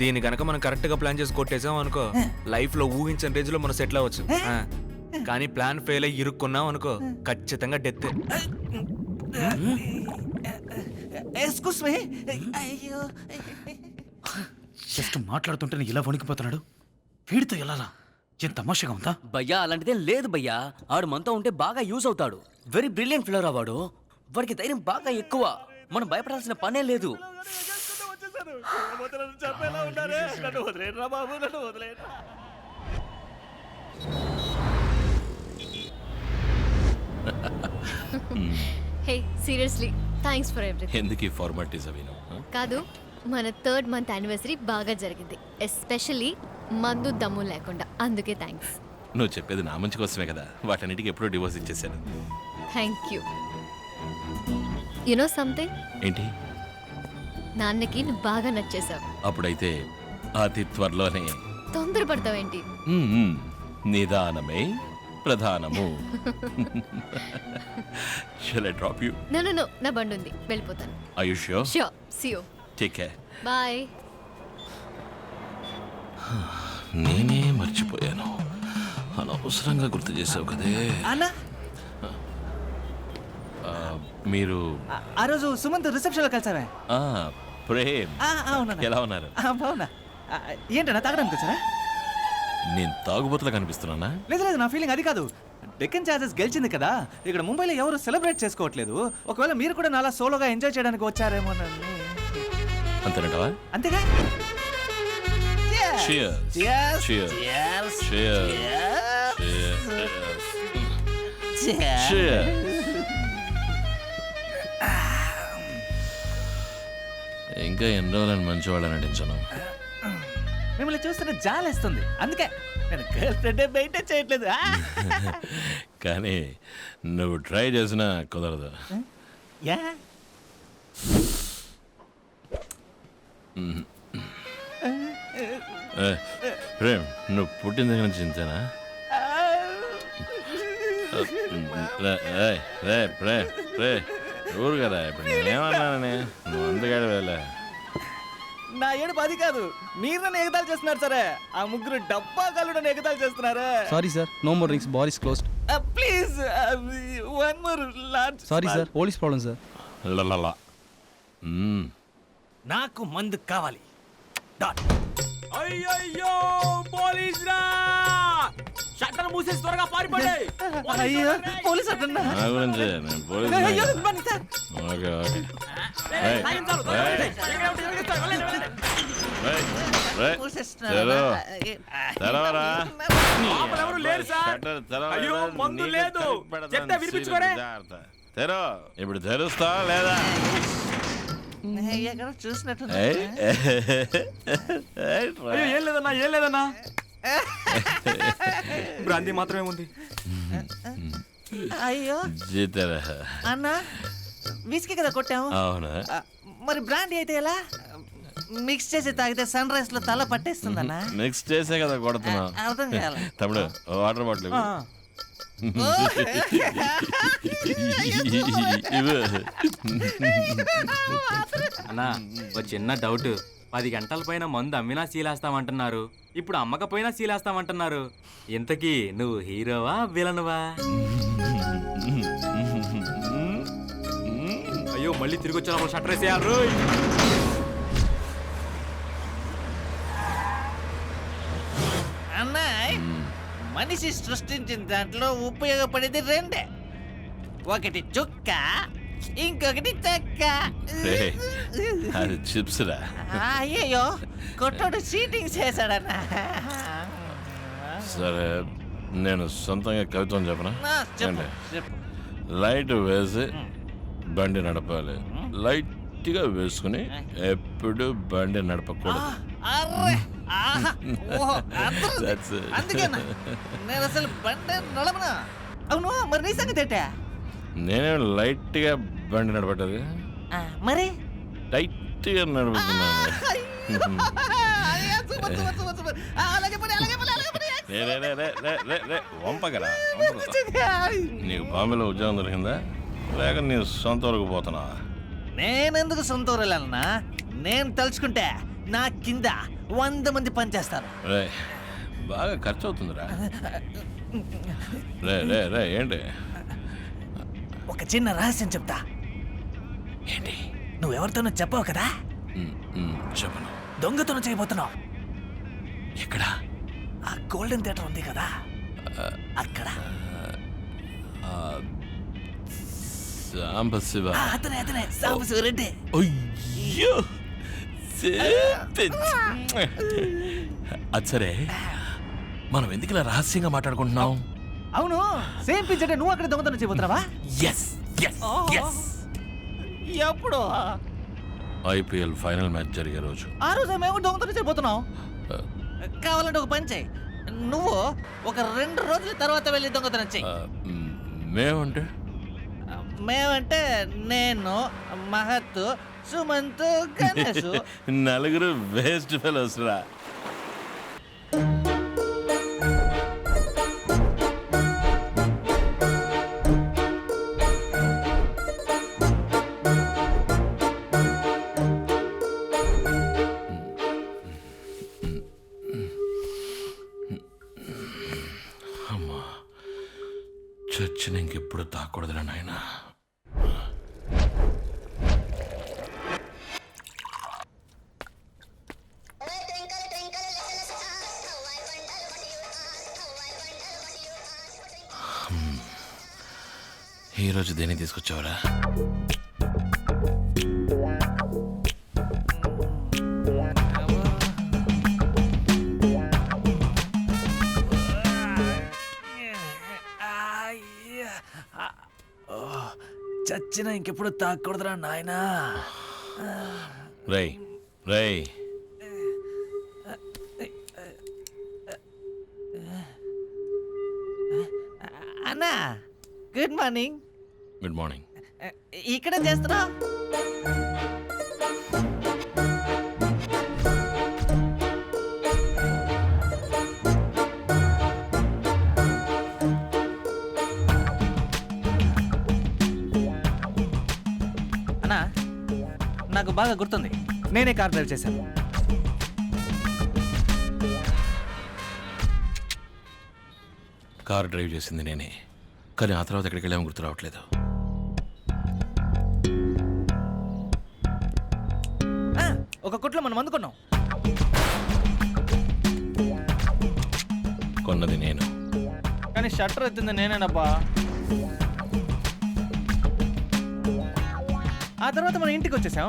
దీని గనక మనం కరెక్ట్ గా ప్లాన్ చేసి కొట్టేసాం అనుకో లైఫ్ లో ఊహించిన రేంజ్ లో మనం సెటిల్ అవ్వచ్చు. కానీ ప్లాన్ ఫెయిల్ అయ్యి ఇరుక్కున్నాం అనుకో ఖచ్చితంగా డెత్. Excuse me. అయ్యో, జస్ట్ మాట్లాడుతుంటే ఇలా వణికిపోతున్నాడు. వీడితో ఎలా ఏం తమాషగా ఉందా? భయ్యా అలాంటిదేం లేదు భయ్యా. ఆడు మనతో ఉంటే బాగా యూజ్ అవుతాడు. వెరీ బ్రిలియంట్ ఫిల్లర్ వాడు. వాడికి ధైర్యం బాగా ఎక్కువ. మనం భయపడాల్సిన పనే లేదు. హే సీరియస్లీ థ్యాంక్స్ ఫర్ ఎవ్రీథింగ్. ఎందుకు ఫార్మాలిటీస్ అవి? కాదు, మన 3rd month యానివర్సరీ బాగా జరిగింది. ఎస్పెషల్లీ మందు దమ్ము లేకుండా. అందుకే థ్యాంక్స్. నువ్వు చెప్పేది నా మంచి కోసమే కదా. వాటన్నిటికీ ఎప్పుడో డివోర్స్ ఇచ్చేసాను. Thank you. You know something? ఏంటి? నాన్నకి నువ్వు బాగా నచ్చేసావు. అప్పుడైతే అతి త్వరలోనే. తొందరపడతావేంటి? నిదానమే ప్రధానము. Shall I drop you? No no no, నా బండి ఉంది, వెళ్ళిపోతాను. Are you sure? Sure. See you. Take care. Bye. నేనే మర్చిపోయాను. అనవసరంగా గుర్తు చేసావు కదే. అన్నా, మీరు ఆ రోజు సుమంత్ రిసెప్షన్ లో కలిసావే? ప్రేమ్, అవునా? ఎలా ఉన్నారు? బాగున్నా. ఏంటన్నా తాగడానికి వచ్చారా? నేను తాగుబోతులా కనిపిస్తున్నానా? లేదు లేదు, నా ఫీలింగ్ అది కాదు. డెక్కన్ ఛార్జెస్ గెలిచింది కదా, ఇక్కడ ముంబైలో ఎవరు సెలబ్రేట్ చేసుకోవట్లేదు. ఒకవేళ మీరు కూడా నాలా సోలోగా ఎంజాయ్ చేయడానికి వచ్చారేమోనని. అంతేనంటావా? అంతేగా. Cheers. Cheers. Cheers. Cheers. Cheers. Cheers. Cheers. ఇంకా ఎన్ని రోజులని మంచి వాళ్ళని నటించను. మిమ్మల్ని చూస్తుంటే జాలేస్తుంది, అందుకే నేను గర్ల్ ఫ్రెండ్ మెయింటైన్ చేయట్లేదు. కానీ నువ్వు ట్రై చేసినా కుదరదు. యా, ప్రేమ్, నువ్వు పుట్టిన దగ్గర నుంచి ఇంతేనా? ఊరు కదా. ఇప్పుడు నేనేమన్నానని నువ్వు అందుగాడు వెళ్ళా. నా ఏడుపు అది కాదు, మీరు నన్ను ఎగతాలు చేస్తున్నారు సరే. ఆ ముగ్గురు డబ్బా కళ్ళు నన్ను ఎగతాలు చేస్తున్నారా? Sorry sir, no more drinks, bar is closed. Please one more large. Sorry sir, police problem sir. లలలా. నాకు మందు కావాలి. అయ్యో పోలీస్ రా! షట్టర్ మూసేసి త్వరగా పారిపోండి. అయ్యో పోలీస్ అంటున్నా. నా గురించి నేను పోలీసు. అయ్యో బన్నీ సార్. Okay okay. తెరవరా. ఎవరు లేరు సార్. అయ్యో మందు లేదు. చెప్తే వినిపించుకోరే. తెరో. ఇప్పుడు తెరుస్తా లేదా? ఎక్కడ చూసినట్టు. అయ్యో ఏం లేదన్నా, ఏం లేదన్నా. బ్రాంతి మాత్రమే ఉంది. అయ్యో జీతరా. అన్నా, విస్కీ కదా కొట్టాము. అవునా? మరి బ్రాండీ అయితే ఎలా? మిక్స్ చేసి తాగితే సన్ రైజ్ లో తల పట్టేస్తుందన్నా. మిక్స్ చేసే కదా కొడుతున్నావు. అర్థం కాదు తమ్ముడు వాటర్ బాటిల్ ఇవ్వు. అన్నా, ఒక చిన్న డౌట్. 10 గంటల పైన మందు అమ్మినా సీలేస్తామంటున్నారు, ఇప్పుడు అమ్మకపోయినా సీలేస్తామంటున్నారు. ఇంతకీ నువ్వు హీరోవా విలనువా? అయ్యో మళ్ళీ తిరిగి వచ్చినప్పుడు షట్టర్ వేసేయాలి. అన్నాయ్, మనిషి సృష్టించిన దాంట్లో ఉపయోగపడేది రెండే. ఒకటి చుక్క, ఇంకొకటి చెక్క. అది చిప్స్ రా. అయ్యయ్యో, కొట్టోడు చీటింగ్ చేశాడన్నా. సరే, నేను సొంతంగా కవిత్వం చెప్పనా? చెప్పు చెప్పు. లైట్ వేసి బండి నడపాలి, లైట్గా వేసుకుని ఎప్పుడు బండి నడపకూడదు. అర్రే, ఆహా, ఓహో, అర్థం. That's it. అందుకేనా నేను అసలు బండి నడపనా? అవును, మరి నీ సంగతి ఏంటా? నేనేం లైట్గా బండి నడపట్లేదు, మరి టైట్గా నడుపుతున్నాను. వంపకరా. నీకు బాంబేలో ఉద్యోగం దొరికిందా, లేక నీ సొంత వరకు పోతున్నా? నేనెందుకు సొంత ఊరెళ్ళాలన్నా? నేను తలుచుకుంటే నా కింద 100 మంది పనిచేస్తారు. రే బాగా ఖర్చు అవుతుందిరా. రే రే రే ఏంటి ఒక చిన్న రహస్యం చెప్తా. ఏంటి నువ్వెవరితోనూ చెప్పావు కదా, చెప్పను. దొంగతనం చేయబోతున్నావు. ఎక్కడ? ఆ గోల్డెన్ థియేటర్ ఉంది కదా, అక్కడ. సాంబశివ. అతనే సాంబశివరెడ్డి. అయ్యో అది సరే, మనం ఎందుకు ఇలా రహస్యంగా మాట్లాడుకుంటున్నాం? అవును, సేమ్ పిచ్ అంటే నువ్వు అక్కడ దొంగతనం చేయబోతున్నావా? Yes yes yes. ఎప్పుడు? ఐపీఎల్ ఫైనల్ మ్యాచ్ జరిగే రోజు. ఆ రోజు మేము దొంగతనం చేయబోతున్నాం. కావాలంటే ఒక పని చేయి, నువ్వు ఒక 2 రోజుల తర్వాత వెళ్ళి దొంగతనం చెయ్యి. మేమంటే మేమంటే నేను, మహత్, సుమంత్, గణేష్. నలుగురు వేస్ట్ ఫెలోస్ రా. అమ్మా, చచ్చిన ఇంకెప్పుడు తాకూడదురా నాయనా. ఈరోజు దేన్ని తీసుకొచ్చావురా? చచ్చిన ఇంకెప్పుడు తాకూడదురా నాయనా. రై రై అన్నా, గుడ్ మార్నింగ్. Good morning. ఇక్కడ చేస్తున్నావు? అన్నా, నాకు బాగా గుర్తుంది, నేనే కార్ డ్రైవ్ చేశాను. కారు డ్రైవ్ చేసింది నేనే, కానీ ఆ తర్వాత ఎక్కడికి వెళ్ళామో గుర్తు రావట్లేదు. ఒక కొట్లో మనం అందుకున్నాం. కొన్నది నేను, కానీ షట్టర్ ఎత్తింది నేనేనబ్బా. ఆ తర్వాత మన ఇంటికి వచ్చేసాం.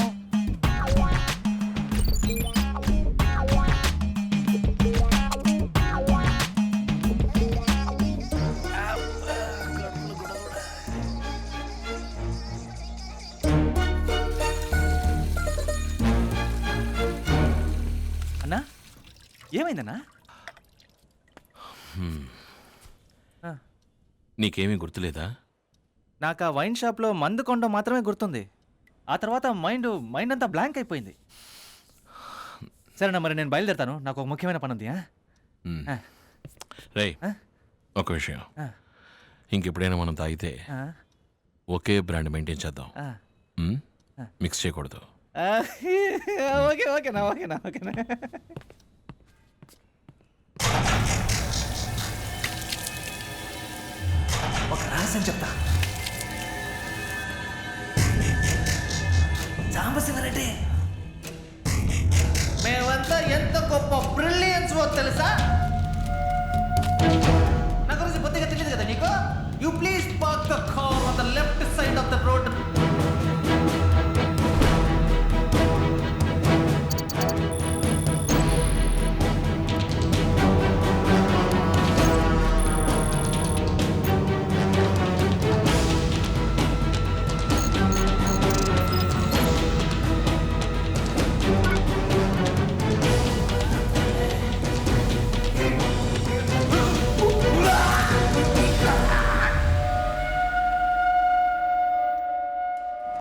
అన్నా, ఏమైందన్నా? నీకేమీ గుర్తులేదా? నాకు ఆ వైన్ షాప్లో మందు కొనడం మాత్రమే గుర్తుంది. ఆ తర్వాత మైండ్ అంతా బ్లాంక్ అయిపోయింది. సరేనా, మరి నేను బయలుదేరుతాను, నాకు ఒక ముఖ్యమైన పని ఉంది. రేయ్, ఒక విషయం, ఇంకెప్పుడైనా మనం తాగితే ఒకే బ్రాండ్ మెయింటైన్ చేద్దాం. మిక్స్ చేయకూడదు. ఓకేనా. ఒక రహస్యం చెప్తా. సాంబశివరెడ్డి, మేమంతా ఎంత గొప్ప బ్రిలియన్స్ తెలుసా? నా గురించి బొత్తిగా తెలియదు కదా నీకు? You please park the car on the left side of the road